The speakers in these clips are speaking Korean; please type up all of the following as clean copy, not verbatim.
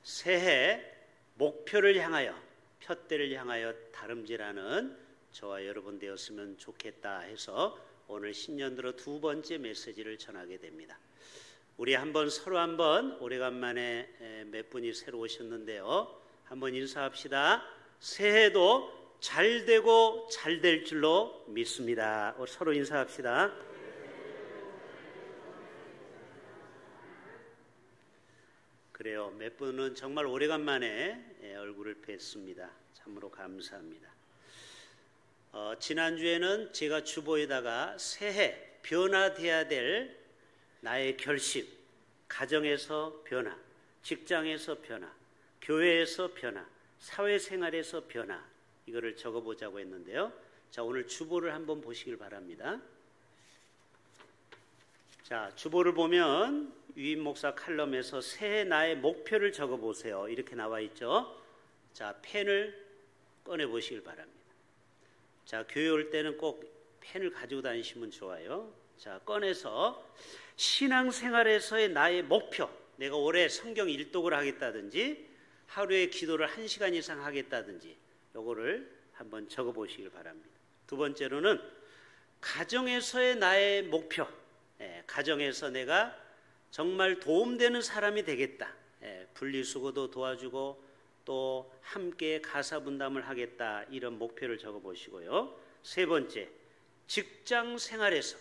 새해 목표를 향하여, 푯대를 향하여 다름질하는 저와 여러분 되었으면 좋겠다 해서 오늘 신년 들어 두 번째 메시지를 전하게 됩니다. 우리 서로 한번 오래간만에 몇 분이 새로 오셨는데요, 한번 인사합시다. 새해도 잘 되고 잘 될 줄로 믿습니다. 서로 인사합시다. 그래요. 몇 분은 정말 오래간만에 얼굴을 뵀습니다. 참으로 감사합니다. 지난주에는 제가 주보에다가 새해 변화돼야 될 나의 결심, 가정에서 변화, 직장에서 변화, 교회에서 변화, 사회생활에서 변화, 이거를 적어보자고 했는데요. 자, 오늘 주보를 한번 보시길 바랍니다. 자, 주보를 보면 유임 목사 칼럼에서 새해 나의 목표를 적어보세요, 이렇게 나와 있죠. 자, 펜을 꺼내 보시길 바랍니다. 자, 교회 올 때는 꼭 펜을 가지고 다니시면 좋아요. 자, 꺼내서 신앙생활에서의 나의 목표, 내가 올해 성경 일독을 하겠다든지 하루에 기도를 1시간 이상 하겠다든지 요거를 한번 적어보시길 바랍니다. 두 번째로는 가정에서의 나의 목표, 가정에서 내가 정말 도움되는 사람이 되겠다, 분리수거도 도와주고 또 함께 가사분담을 하겠다, 이런 목표를 적어보시고요. 세 번째, 직장 생활에서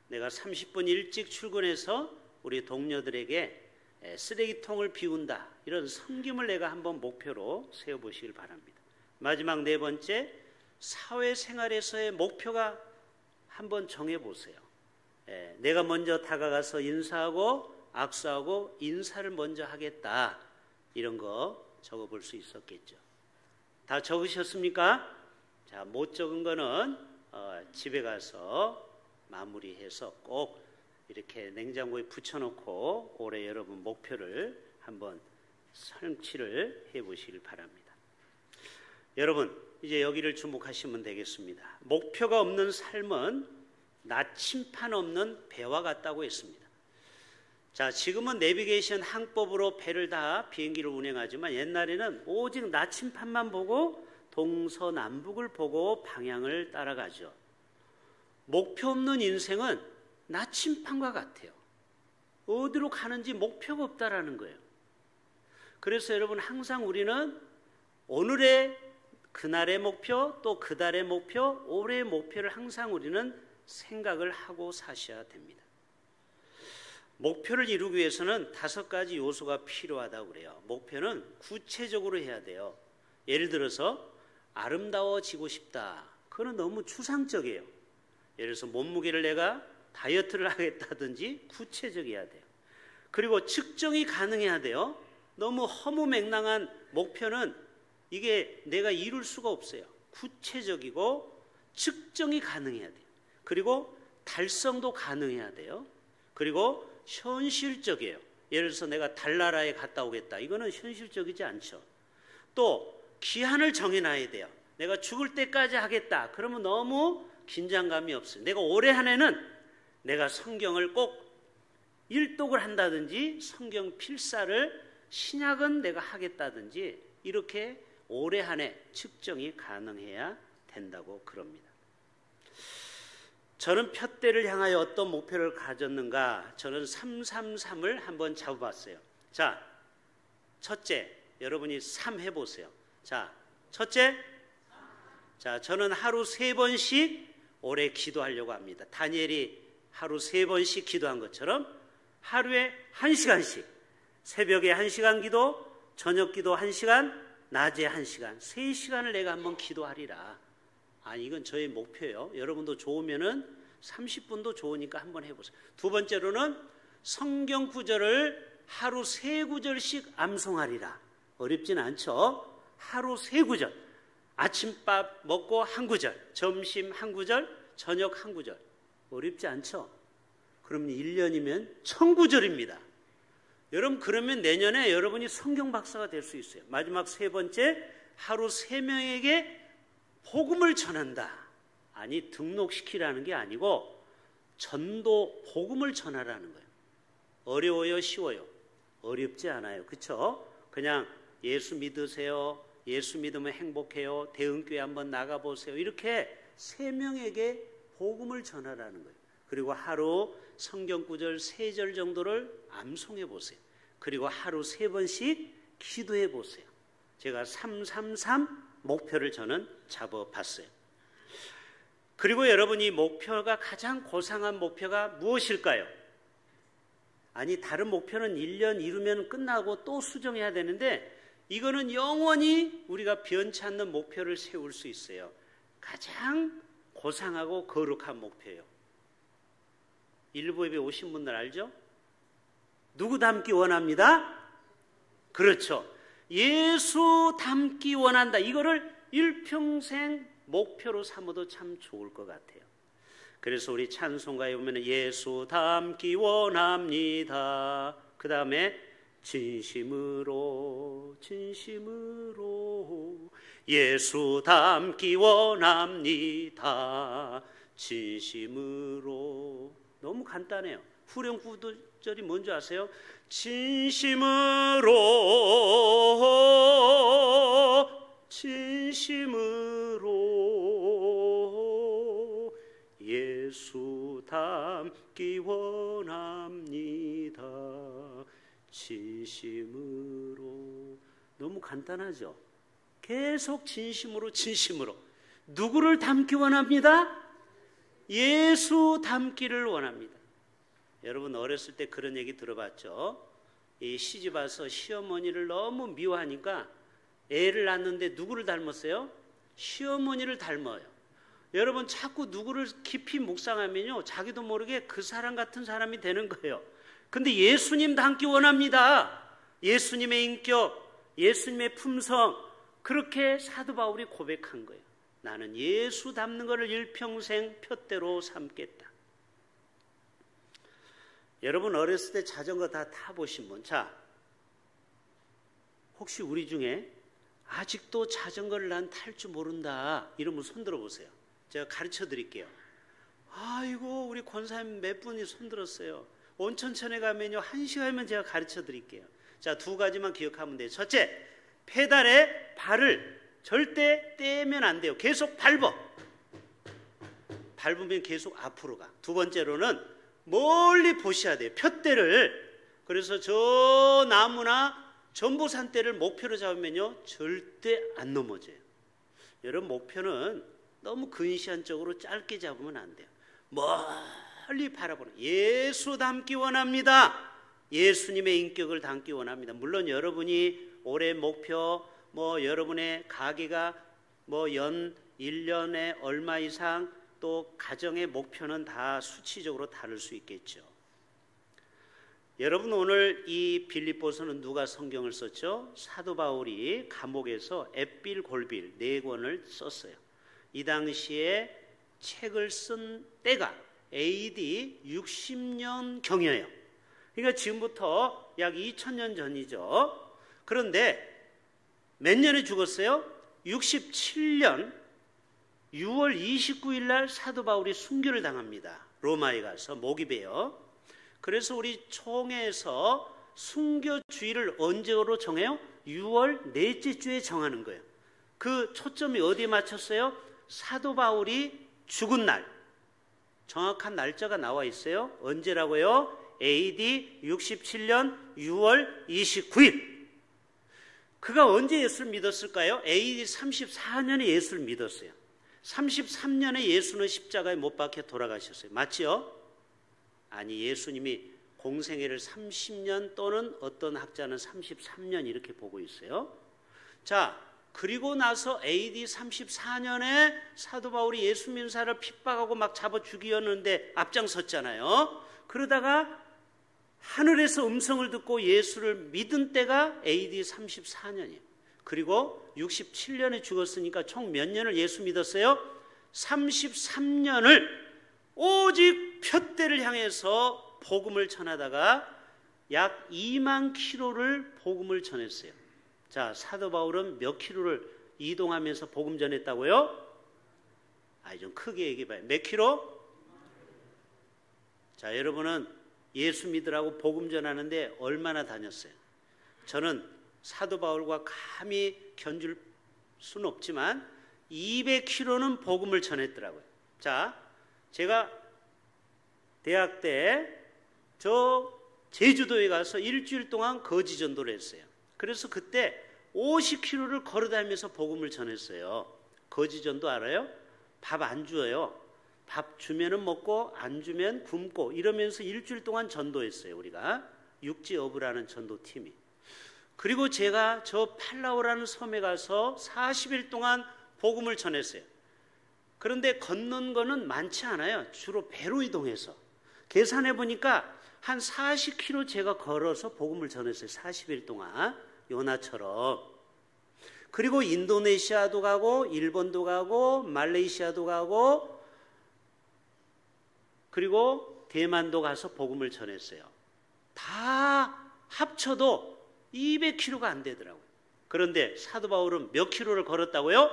내가 30분 일찍 출근해서 우리 동료들에게 쓰레기통을 비운다, 이런 섬김을 내가 한번 목표로 세워보시길 바랍니다. 마지막 네 번째, 사회생활에서의 목표가 한번 정해보세요. 내가 먼저 다가가서 인사하고 악수하고 인사를 먼저 하겠다, 이런 거 적어볼 수 있었겠죠. 다 적으셨습니까? 자, 못 적은 거는 집에 가서 마무리해서 꼭 이렇게 냉장고에 붙여놓고 올해 여러분 목표를 한번 성취를 해보시길 바랍니다. 여러분, 이제 여기를 주목하시면 되겠습니다. 목표가 없는 삶은 나침판 없는 배와 같다고 했습니다. 자, 지금은 내비게이션 항법으로 배를 다 비행기를 운행하지만 옛날에는 오직 나침판만 보고 동서남북을 보고 방향을 따라가죠. 목표 없는 인생은 나침판과 같아요. 어디로 가는지 목표가 없다라는 거예요. 그래서 여러분, 항상 우리는 오늘의 그날의 목표, 또 그달의 목표, 올해의 목표를 항상 우리는 생각을 하고 사셔야 됩니다. 목표를 이루기 위해서는 5가지 요소가 필요하다고 그래요. 목표는 구체적으로 해야 돼요. 예를 들어서 아름다워지고 싶다, 그건 너무 추상적이에요. 예를 들어서 몸무게를 내가 다이어트를 하겠다든지 구체적이어야 돼요. 그리고 측정이 가능해야 돼요. 너무 허무맹랑한 목표는 이게 내가 이룰 수가 없어요. 구체적이고 측정이 가능해야 돼요. 그리고 달성도 가능해야 돼요. 그리고 현실적이에요. 예를 들어서 내가 달나라에 갔다 오겠다, 이거는 현실적이지 않죠. 또 기한을 정해놔야 돼요. 내가 죽을 때까지 하겠다, 그러면 너무 긴장감이 없어요. 내가 올해 한 해는 내가 성경을 꼭 일독을 한다든지 성경 필사를 신약은 내가 하겠다든지 이렇게 올해 한 해 측정이 가능해야 된다고 그럽니다. 저는 푯대를 향하여 어떤 목표를 가졌는가? 저는 333을 한번 잡아봤어요. 자, 첫째, 여러분이 3 해보세요. 자, 첫째, 자, 저는 하루 3번씩 올해 기도하려고 합니다. 다니엘이 하루 3번씩 기도한 것처럼 하루에 1시간씩, 새벽에 1시간 기도, 저녁 기도 1시간, 낮에 1시간, 3시간을 내가 한번 기도하리라. 이건 저의 목표예요. 여러분도 좋으면은 30분도 좋으니까 한번 해보세요. 두 번째로는 성경 구절을 하루 3구절씩 암송하리라. 어렵진 않죠? 하루 3구절. 아침밥 먹고 1구절, 점심 1구절, 저녁 1구절. 어렵지 않죠? 그럼 1년이면 1000구절입니다. 여러분, 그러면 내년에 여러분이 성경 박사가 될 수 있어요. 마지막 세 번째, 하루 3명에게 복음을 전한다. 아니, 등록시키라는 게 아니고 전도, 복음을 전하라는 거예요. 어려워요, 쉬워요? 어렵지 않아요. 그렇죠? 그냥 예수 믿으세요, 예수 믿으면 행복해요, 대흥교회 한번 나가보세요, 이렇게 3명에게 복음을 전하라는 거예요. 그리고 하루 성경 구절 3절 정도를 암송해 보세요. 그리고 하루 3번씩 기도해 보세요. 제가 333 목표를 저는 잡아봤어요. 그리고 여러분이 목표가 가장 고상한 목표가 무엇일까요? 아니, 다른 목표는 1년 이루면 끝나고 또 수정해야 되는데 이거는 영원히 우리가 변치 않는 목표를 세울 수 있어요. 가장 고상하고 거룩한 목표예요. 일부 예배 오신 분들 알죠? 누구 닮기 원합니다? 그렇죠. 예수 닮기 원한다. 이거를 일평생 목표로 삼아도 참 좋을 것 같아요. 그래서 우리 찬송가에 보면 예수 닮기 원합니다. 그 다음에 진심으로 예수 닮기 원합니다. 진심으로. 너무 간단해요. 후렴 구절이 뭔지 아세요? 진심으로 예수 닮기 원합니다. 진심으로. 너무 간단하죠? 계속 진심으로 누구를 닮기 원합니다? 예수 닮기를 원합니다. 여러분 어렸을 때 그런 얘기 들어봤죠? 이 시집 와서 시어머니를 너무 미워하니까 애를 낳는데 누구를 닮았어요? 시어머니를 닮아요. 여러분 자꾸 누구를 깊이 묵상하면요, 자기도 모르게 그 사람 같은 사람이 되는 거예요. 근데 예수님 닮기 원합니다. 예수님의 인격, 예수님의 품성, 그렇게 사도 바울이 고백한 거예요. 나는 예수 닮는 것을 일평생 표대로 삼겠다. 여러분 어렸을 때 자전거 다 타보신 분, 자, 혹시 우리 중에 아직도 자전거를 난 탈 줄 모른다 이러면 손 들어보세요. 제가 가르쳐 드릴게요. 아이고, 우리 권사님 몇 분이 손 들었어요. 온천천에 가면요 1시간이면 제가 가르쳐 드릴게요. 자, 2가지만 기억하면 돼요. 첫째, 페달에 발을 절대 떼면 안 돼요. 계속 밟으면 계속 앞으로 가. 2번째로는 멀리 보셔야 돼요. 푯대를. 그래서 저 나무나 전보산대를 목표로 잡으면요 절대 안 넘어져요. 여러분 목표는 너무 근시안적으로 짧게 잡으면 안 돼요. 멀리 바라보는, 예수 닮기 원합니다. 예수님의 인격을 닮기 원합니다. 물론 여러분이 올해 목표, 여러분의 가계가 연 1년에 얼마 이상, 또 가정의 목표는 다 수치적으로 다를 수 있겠죠. 여러분 오늘 이 빌립보서는 누가 성경을 썼죠? 사도 바울이 감옥에서 앳빌 골빌 4권을 썼어요. 이 당시에 책을 쓴 때가 AD 60년 경이에요. 그러니까 지금부터 약 2000년 전이죠. 그런데 몇 년에 죽었어요? 67년 6월 29일 날 사도 바울이 순교를 당합니다. 로마에 가서 목이 베어. 그래서 우리 총회에서 순교주의를 언제로 정해요? 6월 넷째 주에 정하는 거예요. 그 초점이 어디에 맞췄어요? 사도 바울이 죽은 날. 정확한 날짜가 나와 있어요. 언제라고요? AD 67년 6월 29일. 그가 언제 예수를 믿었을까요? AD 34년에 예수를 믿었어요. 33년에 예수는 십자가에 못 박혀 돌아가셨어요. 맞지요? 아니, 예수님이 공생애를 30년 또는 어떤 학자는 33년 이렇게 보고 있어요. 자, 그리고 나서 AD 34년에 사도 바울이 예수 믿는 사람을 핍박하고 막 잡아 죽이었는데 앞장섰잖아요. 그러다가 하늘에서 음성을 듣고 예수를 믿은 때가 AD 34년이에요. 그리고 67년에 죽었으니까 총 몇 년을 예수 믿었어요? 33년을 오직 푯대를 향해서 복음을 전하다가 약 2만 킬로를 복음을 전했어요. 자, 사도 바울은 몇 킬로를 이동하면서 복음 전했다고요? 좀 크게 얘기해봐요. 몇 킬로? 자, 여러분은 예수 믿으라고 복음 전하는데 얼마나 다녔어요? 저는 사도 바울과 감히 견줄 수는 없지만 200km는 복음을 전했더라고요. 자, 제가 대학 때 저 제주도에 가서 일주일 동안 거지 전도를 했어요. 그래서 그때 50km를 걸어다니면서 복음을 전했어요. 거지 전도 알아요? 밥 안 줘요. 밥 주면은 먹고 안 주면 굶고 이러면서 일주일 동안 전도했어요. 우리가 육지어부라는 전도팀이. 그리고 제가 저 팔라우라는 섬에 가서 40일 동안 복음을 전했어요. 그런데 걷는 거는 많지 않아요. 주로 배로 이동해서. 계산해 보니까 한 40km 제가 걸어서 복음을 전했어요. 40일 동안. 요나처럼. 그리고 인도네시아도 가고 일본도 가고 말레이시아도 가고 그리고 대만도 가서 복음을 전했어요. 다 합쳐도 200km가 안 되더라고요. 그런데 사도 바울은 몇 킬로를 걸었다고요?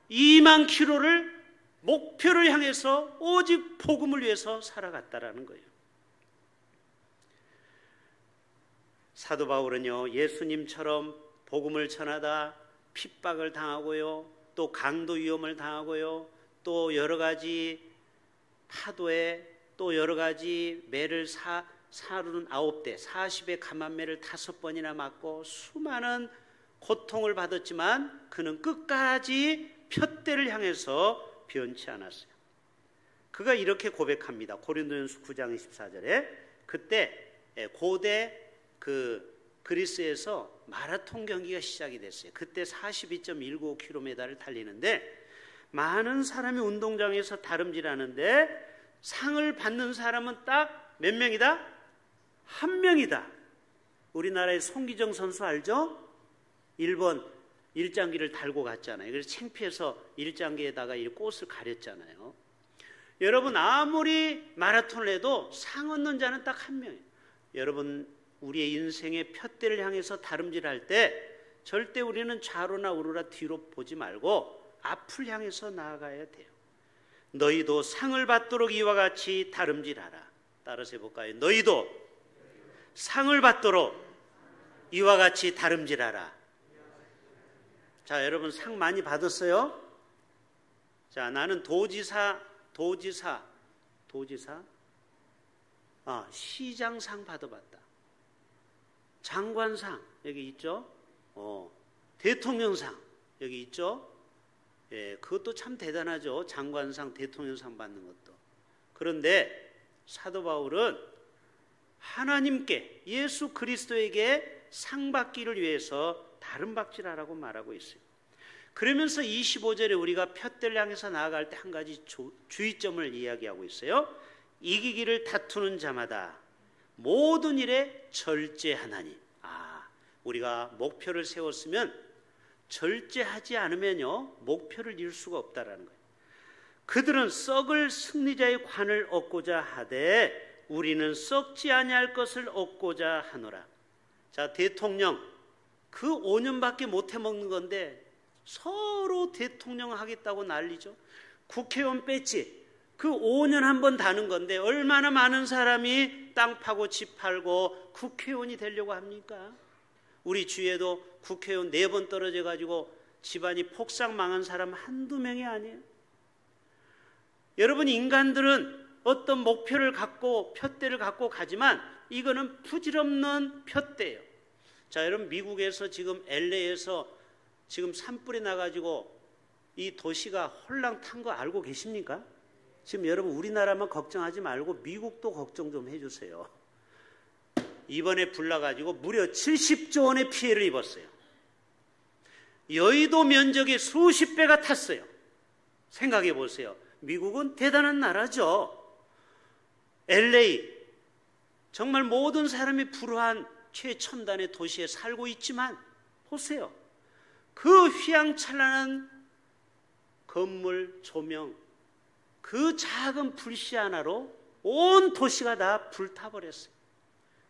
2만 킬로를 목표를 향해서 오직 복음을 위해서 살아갔다라는 거예요. 사도 바울은요, 예수님처럼 복음을 전하다 핍박을 당하고요, 또 강도 위험을 당하고요, 또 여러 가지 파도에 또 여러 가지 매를 사루는 9대 40의 감한매를 5번이나 맞고 수많은 고통을 받았지만 그는 끝까지 푯대를 향해서 변치 않았어요. 그가 이렇게 고백합니다. 고린도전서 9장 24절에 그때 고대 그리스에서 마라톤 경기가 시작이 됐어요. 그때 42.195km를 달리는데 많은 사람이 운동장에서 다름질하는데 상을 받는 사람은 딱 몇 명이다? 한 명이다. 우리나라의 송기정 선수 알죠? 일본 일장기를 달고 갔잖아요. 그래서 창피해서 일장기에다가 이 꽃을 가렸잖아요. 여러분 아무리 마라톤을 해도 상 얻는 자는 딱 한 명이에요. 여러분 우리의 인생의 푯대를 향해서 다름질할 때 절대 우리는 좌로나 우로나 뒤로 보지 말고 앞을 향해서 나아가야 돼요. 너희도 상을 받도록 이와 같이 다름질하라. 따라서 해볼까요? 너희도 상을 받도록 이와 같이 다름질하라. 자, 여러분 상 많이 받았어요? 자, 나는 도지사 시장상 받아봤다. 장관상 여기 있죠? 대통령상 여기 있죠? 예, 그것도 참 대단하죠. 장관상, 대통령상 받는 것도. 그런데 사도 바울은 하나님께 예수 그리스도에게 상 받기를 위해서 다름박질하라고 말하고 있어요. 그러면서 25절에 우리가 푯대를 향해서 나아갈 때 한 가지 주의점을 이야기하고 있어요. 이기기를 다투는 자마다 모든 일에 절제하나니. 우리가 목표를 세웠으면 절제하지 않으면요 목표를 이룰 수가 없다라는 거예요. 그들은 썩을 승리자의 관을 얻고자 하되 우리는 썩지 아니할 것을 얻고자 하노라. 자, 대통령 그 5년밖에 못 해먹는 건데 서로 대통령 하겠다고 난리죠. 국회의원 배지 그 5년 한 번 다는 건데 얼마나 많은 사람이 땅 파고 집 팔고 국회의원이 되려고 합니까? 우리 주위에도 국회의원 4번 떨어져 가지고 집안이 폭삭 망한 사람 한두 명이 아니에요. 여러분 인간들은 어떤 목표를 갖고 푯대를 갖고 가지만 이거는 부질없는 푯대예요. 자, 여러분 미국에서 지금 LA에서 지금 산불이 나가지고 이 도시가 홀랑 탄 거 알고 계십니까? 지금 여러분 우리나라만 걱정하지 말고 미국도 걱정 좀 해주세요. 이번에 불 나가지고 무려 70조 원의 피해를 입었어요. 여의도 면적의 수십 배가 탔어요. 생각해 보세요. 미국은 대단한 나라죠. LA 정말 모든 사람이 불우한 최첨단의 도시에 살고 있지만 보세요. 그 휘황찬란한 건물 조명 그 작은 불씨 하나로 온 도시가 다 불타버렸어요.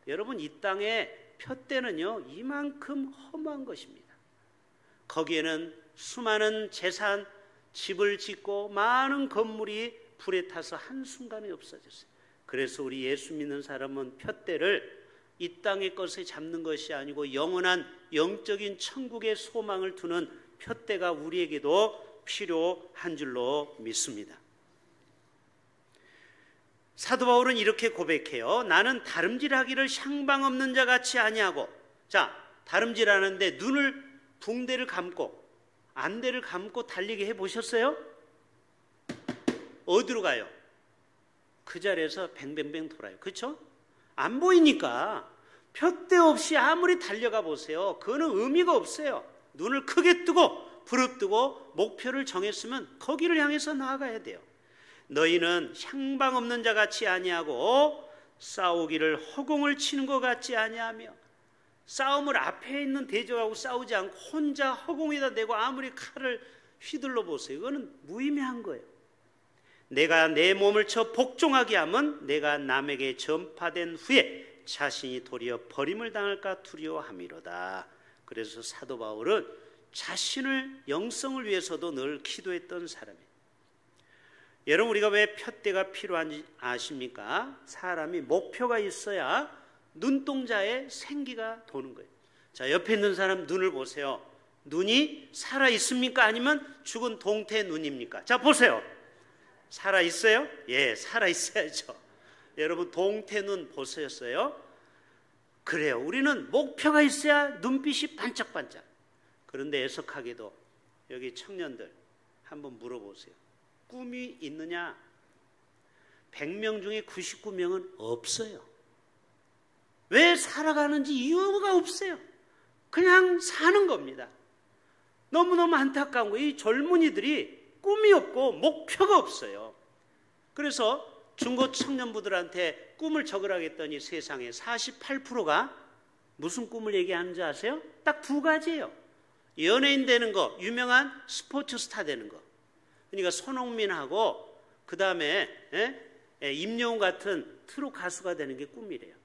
여러분 이 땅의 푯대는요 이만큼 허무한 것입니다. 거기에는 수많은 재산, 집을 짓고 많은 건물이 불에 타서 한순간에 없어졌어요. 그래서 우리 예수 믿는 사람은 푯대를 이 땅의 것에 잡는 것이 아니고 영원한 영적인 천국의 소망을 두는 푯대가 우리에게도 필요한 줄로 믿습니다. 사도 바울은 이렇게 고백해요. 나는 다름질하기를 향방 없는 자 같이 아니하고. 자, 다름질하는데 눈을 붕대를 감고 안대를 감고 달리게 해보셨어요? 어디로 가요? 그 자리에서 뱅뱅뱅 돌아요. 그렇죠? 안 보이니까 푯대 없이 아무리 달려가 보세요. 그거는 의미가 없어요. 눈을 크게 뜨고 부릅뜨고 목표를 정했으면 거기를 향해서 나아가야 돼요. 너희는 향방 없는 자 같이 아니하고 싸우기를 허공을 치는 것 같지 아니하며. 싸움을 앞에 있는 대적하고 싸우지 않고 혼자 허공에다 대고 아무리 칼을 휘둘러 보세요. 이거는 무의미한 거예요. 내가 내 몸을 쳐 복종하게 하면 내가 남에게 전파된 후에 자신이 도리어 버림을 당할까 두려워함이로다. 그래서 사도 바울은 자신을 영성을 위해서도 늘 기도했던 사람이에요. 여러분, 우리가 왜 푯대가 필요한지 아십니까? 사람이 목표가 있어야 눈동자에 생기가 도는 거예요. 자, 옆에 있는 사람 눈을 보세요. 눈이 살아 있습니까? 아니면 죽은 동태 눈입니까? 자, 보세요. 살아 있어요? 예, 살아 있어야죠. 여러분, 동태 눈 보셨어요? 그래요. 우리는 목표가 있어야 눈빛이 반짝반짝. 그런데 애석하게도 여기 청년들 한번 물어보세요. 꿈이 있느냐? 100명 중에 99명은 없어요. 왜 살아가는지 이유가 없어요. 그냥 사는 겁니다. 너무너무 안타까운 거예요. 이 젊은이들이 꿈이 없고 목표가 없어요. 그래서 중고 청년부들한테 꿈을 적으라고 했더니 세상에 48%가 무슨 꿈을 얘기하는지 아세요? 딱 두 가지예요. 연예인 되는 거, 유명한 스포츠 스타 되는 거. 그러니까 손흥민하고 그 다음에 임영웅 같은 트롯 가수가 되는 게 꿈이래요.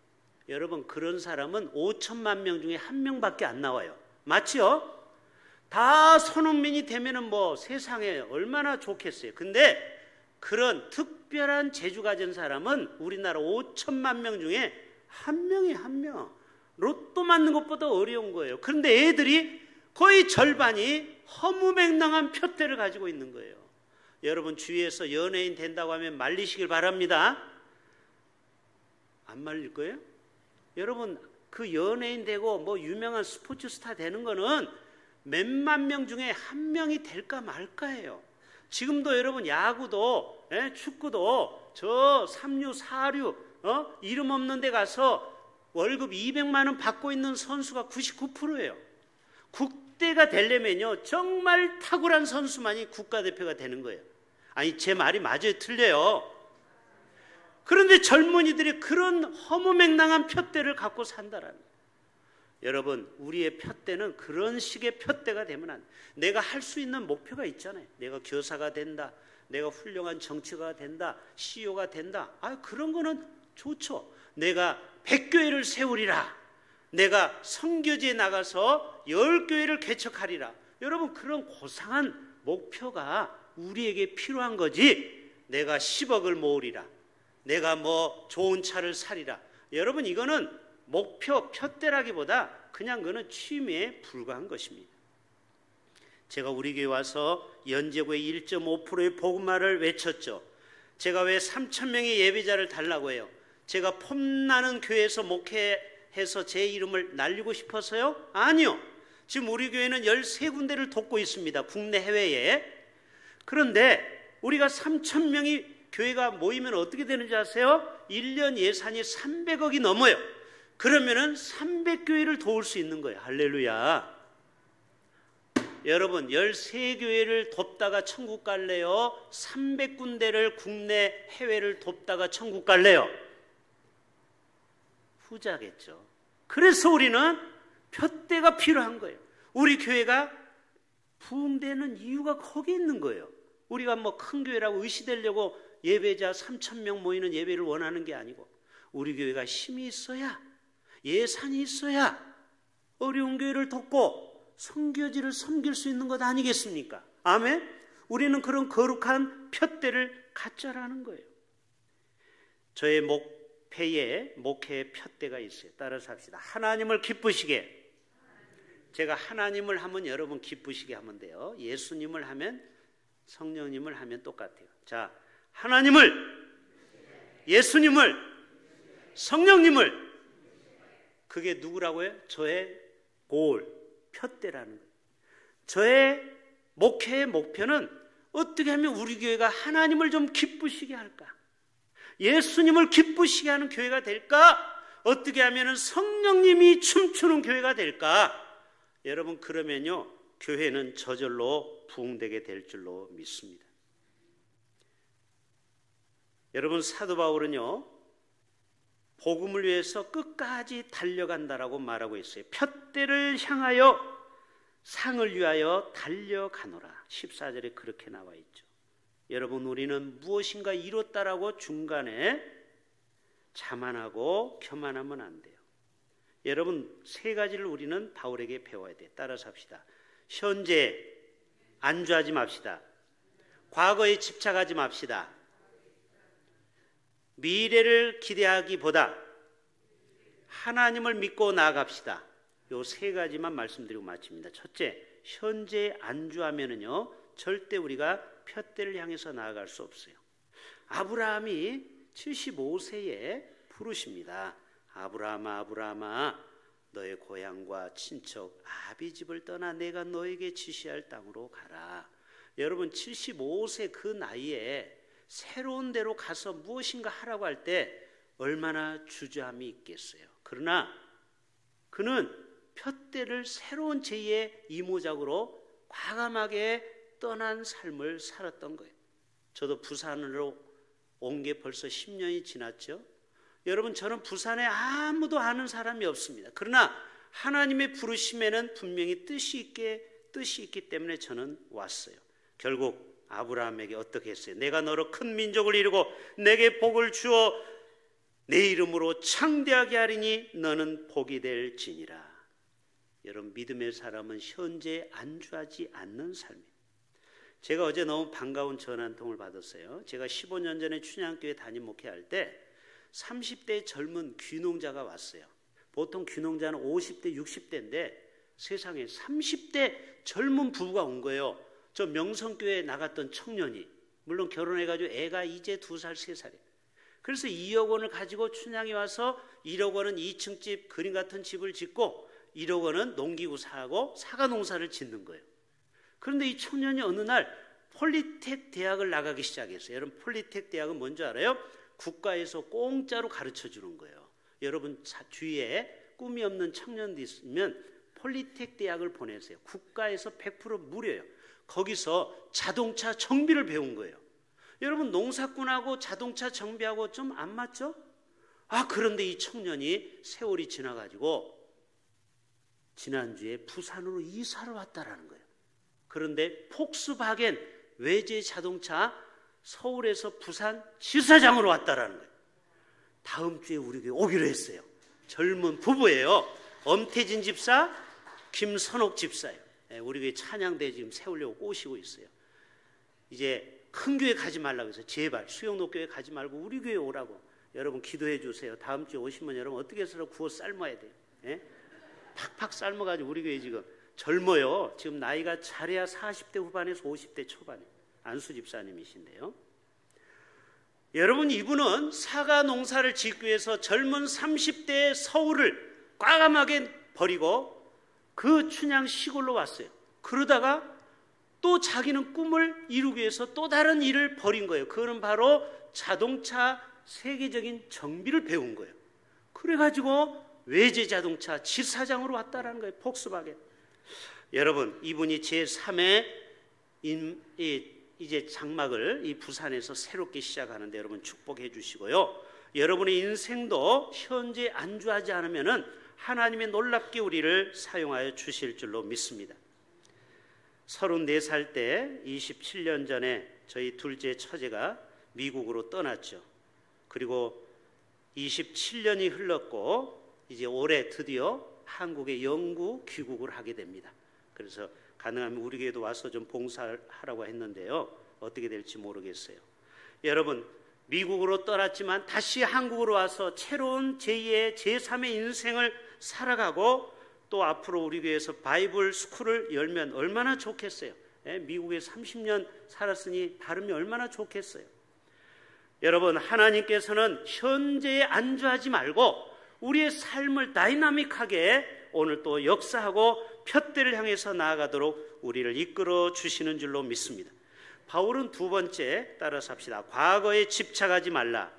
여러분, 그런 사람은 5천만 명 중에 한 명밖에 안 나와요. 맞죠? 다 손흥민이 되면은 뭐 세상에 얼마나 좋겠어요. 근데 그런 특별한 재주 가진 사람은 우리나라 5천만 명 중에 한 명이 한 명. 로또 맞는 것보다 어려운 거예요. 그런데 애들이 거의 절반이 허무맹랑한 푯대를 가지고 있는 거예요. 여러분, 주위에서 연예인 된다고 하면 말리시길 바랍니다. 안 말릴 거예요? 여러분, 그 연예인 되고 뭐 유명한 스포츠 스타 되는 거는 몇만 명 중에 한 명이 될까 말까예요. 지금도 여러분 야구도 축구도 저 3류 4류 이름 없는 데 가서 월급 200만 원 받고 있는 선수가 99%예요. 국대가 되려면요 정말 탁월한 선수만이 국가대표가 되는 거예요. 아니, 제 말이 맞아요, 틀려요? 그런데 젊은이들이 그런 허무맹랑한 푯대를 갖고 산다라는 거예요. 여러분, 우리의 푯대는 그런 식의 푯대가 되면 안 돼요. 내가 할 수 있는 목표가 있잖아요. 내가 교사가 된다, 내가 훌륭한 정치가가 된다, CEO가 된다. 그런 거는 좋죠. 내가 100교회를 세우리라, 내가 선교지에 나가서 10교회를 개척하리라. 여러분, 그런 고상한 목표가 우리에게 필요한 거지, 내가 10억을 모으리라, 내가 뭐 좋은 차를 사리라. 여러분, 이거는 목표 푯대라기보다 그냥 그는 취미에 불과한 것입니다. 제가 우리 교회 와서 연제구의 1.5%의 복음화를 외쳤죠. 제가 왜 3,000명의 예배자를 달라고 해요? 제가 폼나는 교회에서 목회해서 제 이름을 날리고 싶어서요? 아니요. 지금 우리 교회는 13군데를 돕고 있습니다. 국내 해외에. 그런데 우리가 3,000명이 교회가 모이면 어떻게 되는지 아세요? 1년 예산이 300억이 넘어요. 그러면은 300교회를 도울 수 있는 거예요. 할렐루야. 여러분, 13교회를 돕다가 천국 갈래요? 300군데를 국내 해외를 돕다가 천국 갈래요? 후자겠죠. 그래서 우리는 푯대가 필요한 거예요. 우리 교회가 부흥되는 이유가 거기 있는 거예요. 우리가 뭐 큰 교회라고 의시되려고 예배자 3,000명 모이는 예배를 원하는 게 아니고, 우리 교회가 힘이 있어야, 예산이 있어야 어려운 교회를 돕고 선교지를 섬길 수 있는 것 아니겠습니까? 아멘? 우리는 그런 거룩한 푯대를 갖자라는 거예요. 저의 폐에 목회의 푯대가 있어요. 따라서 합시다. 하나님을 기쁘시게. 제가 하나님을 하면 여러분 기쁘시게 하면 돼요. 예수님을 하면, 성령님을 하면 똑같아요. 자, 하나님을, 예수님을, 성령님을. 그게 누구라고요? 저의 골, 푯대라는 거예요. 저의 목회의 목표는 어떻게 하면 우리 교회가 하나님을 좀 기쁘시게 할까? 예수님을 기쁘시게 하는 교회가 될까? 어떻게 하면 성령님이 춤추는 교회가 될까? 여러분, 그러면요, 교회는 저절로 부흥되게 될 줄로 믿습니다. 여러분, 사도 바울은요, 복음을 위해서 끝까지 달려간다라고 말하고 있어요. 푯대를 향하여 상을 위하여 달려가노라. 14절에 그렇게 나와 있죠. 여러분, 우리는 무엇인가 이뤘다라고 중간에 자만하고 교만하면 안 돼요. 여러분, 세 가지를 우리는 바울에게 배워야 돼요. 따라서 합시다. 현재 안주하지 맙시다. 과거에 집착하지 맙시다. 미래를 기대하기보다 하나님을 믿고 나아갑시다. 요 세 가지만 말씀드리고 마칩니다. 첫째, 현재 안주하면은요, 절대 우리가 푯대를 향해서 나아갈 수 없어요. 아브라함이 75세에 부르십니다. 아브라함아, 아브라함아, 너의 고향과 친척 아비 집을 떠나 내가 너에게 지시할 땅으로 가라. 여러분, 75세 그 나이에 새로운 데로 가서 무엇인가 하라고 할 때 얼마나 주저함이 있겠어요. 그러나 그는 푯대를 새로운 제2의 이모작으로 과감하게 떠난 삶을 살았던 거예요. 저도 부산으로 온 게 벌써 10년이 지났죠. 여러분, 저는 부산에 아무도 아는 사람이 없습니다. 그러나 하나님의 부르심에는 분명히 뜻이 있기 때문에 저는 왔어요. 결국 아브라함에게 어떻게 했어요? 내가 너로 큰 민족을 이루고 내게 복을 주어 내 이름으로 창대하게 하리니 너는 복이 될지니라. 여러분, 믿음의 사람은 현재 안주하지 않는 삶이에요. 제가 어제 너무 반가운 전화 한 통을 받았어요. 제가 15년 전에 춘향교회 담임 목회할 때 30대 젊은 귀농자가 왔어요. 보통 귀농자는 50대, 60대인데 세상에 30대 젊은 부부가 온 거예요. 저 명성교회에 나갔던 청년이, 물론 결혼해가지고 애가 이제 2살, 3살이에요. 그래서 2억 원을 가지고 춘향이 와서 1억 원은 2층 집, 그림 같은 집을 짓고 1억 원은 농기구 사고 사과 농사를 짓는 거예요. 그런데 이 청년이 어느 날 폴리텍 대학을 나가기 시작했어요. 여러분, 폴리텍 대학은 뭔지 알아요? 국가에서 공짜로 가르쳐 주는 거예요. 여러분, 주위에 꿈이 없는 청년들이 있으면 폴리텍 대학을 보내세요. 국가에서 100% 무료예요. 거기서 자동차 정비를 배운 거예요. 여러분, 농사꾼하고 자동차 정비하고 좀 안 맞죠? 그런데 이 청년이 세월이 지나가지고 지난주에 부산으로 이사를 왔다라는 거예요. 그런데 폭스바겐 외제 자동차 서울에서 부산 지사장으로 왔다라는 거예요. 다음 주에 우리 교회 오기로 했어요. 젊은 부부예요. 엄태진 집사, 김선옥 집사예요. 우리 교회 찬양대 지금 세우려고 꼬시고 있어요. 이제 큰 교회 가지 말라고 해서 제발 수영로 교회 가지 말고 우리 교회 오라고. 여러분, 기도해 주세요. 다음 주에 오시면 여러분 어떻게 해서 구워 삶아야 돼요. 팍팍 삶아가지고 우리 교회 지금 젊어요. 지금 나이가 잘해야 40대 후반에서 50대 초반이에요. 안수 집사님이신데요. 여러분, 이분은 사과 농사를 짓기 위해서 젊은 30대의 서울을 과감하게 버리고 그 춘향 시골로 왔어요. 그러다가 또 자기는 꿈을 이루기 위해서 또 다른 일을 벌인 거예요. 그거는 바로 자동차 세계적인 정비를 배운 거예요. 그래가지고 외제 자동차 지사장으로 왔다라는 거예요. 폭스바겐. 여러분, 이분이 제3의 이제 장막을 이 부산에서 새롭게 시작하는데 여러분 축복해 주시고요. 여러분의 인생도 현재 안주하지 않으면은 하나님의 놀랍게 우리를 사용하여 주실 줄로 믿습니다. 34살 때 27년 전에 저희 둘째 처제가 미국으로 떠났죠. 그리고 27년이 흘렀고 이제 올해 드디어 한국에 영구 귀국을 하게 됩니다. 그래서 가능하면 우리 교회도 와서 좀 봉사하라고 했는데요. 어떻게 될지 모르겠어요. 여러분, 미국으로 떠났지만 다시 한국으로 와서 새로운 제2의 제3의 인생을 살아가고 또 앞으로 우리 교회에서 바이블 스쿨을 열면 얼마나 좋겠어요. 미국에 30년 살았으니 다름이 얼마나 좋겠어요. 여러분, 하나님께서는 현재에 안주하지 말고 우리의 삶을 다이나믹하게 오늘 또 역사하고 푯대를 향해서 나아가도록 우리를 이끌어 주시는 줄로 믿습니다. 바울은 두 번째 따라서 합시다. 과거에 집착하지 말라.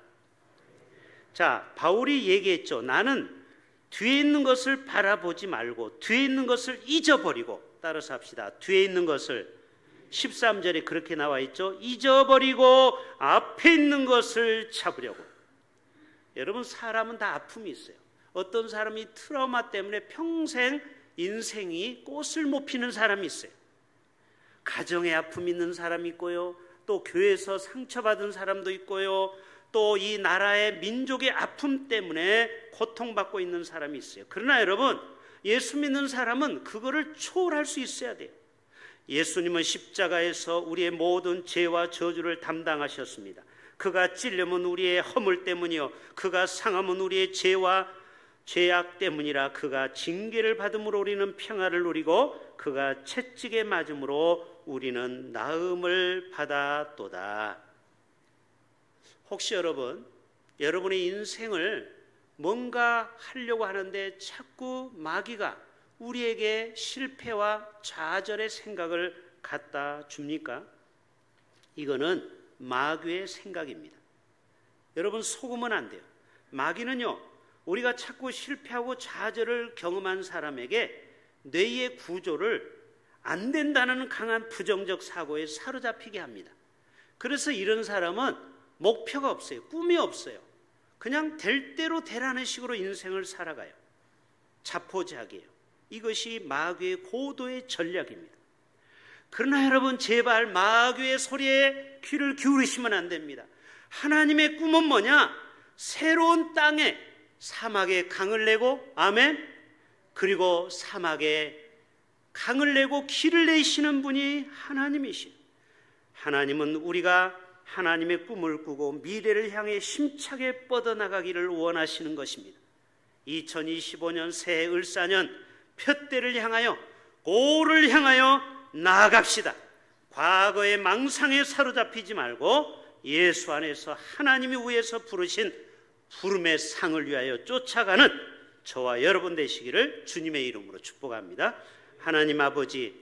자, 바울이 얘기했죠. 나는 뒤에 있는 것을 바라보지 말고 뒤에 있는 것을 잊어버리고, 따라서 합시다. 뒤에 있는 것을, 13절에 그렇게 나와 있죠. 잊어버리고 앞에 있는 것을 잡으려고. 여러분, 사람은 다 아픔이 있어요. 어떤 사람이 트라우마 때문에 평생 인생이 꽃을 못 피는 사람이 있어요. 가정에 아픔이 있는 사람이 있고요. 또 교회에서 상처받은 사람도 있고요. 또 이 나라의 민족의 아픔 때문에 고통받고 있는 사람이 있어요. 그러나 여러분, 예수 믿는 사람은 그거를 초월할 수 있어야 돼요. 예수님은 십자가에서 우리의 모든 죄와 저주를 담당하셨습니다. 그가 찔림은 우리의 허물 때문이요, 그가 상함은 우리의 죄와 죄악 때문이라. 그가 징계를 받음으로 우리는 평화를 누리고 그가 채찍에 맞음으로 우리는 나음을 받았도다. 혹시 여러분의 인생을 뭔가 하려고 하는데 자꾸 마귀가 우리에게 실패와 좌절의 생각을 갖다 줍니까? 이거는 마귀의 생각입니다. 여러분, 속으면 안 돼요. 마귀는요, 우리가 자꾸 실패하고 좌절을 경험한 사람에게 뇌의 구조를 안 된다는 강한 부정적 사고에 사로잡히게 합니다. 그래서 이런 사람은 목표가 없어요. 꿈이 없어요. 그냥 될 대로 되라는 식으로 인생을 살아가요. 자포자기예요. 이것이 마귀의 고도의 전략입니다. 그러나 여러분, 제발 마귀의 소리에 귀를 기울이시면 안 됩니다. 하나님의 꿈은 뭐냐? 새로운 땅에, 사막에 강을 내고, 아멘, 그리고 사막에 강을 내고 길을 내시는 분이 하나님이시죠. 하나님은 우리가 하나님의 꿈을 꾸고 미래를 향해 힘차게 뻗어나가기를 원하시는 것입니다. 2025년 새해 을사년 푯대를 향하여, 고를 향하여 나아갑시다. 과거의 망상에 사로잡히지 말고 예수 안에서 하나님이 위에서 부르신 부름의 상을 위하여 쫓아가는 저와 여러분 되시기를 주님의 이름으로 축복합니다. 하나님 아버지,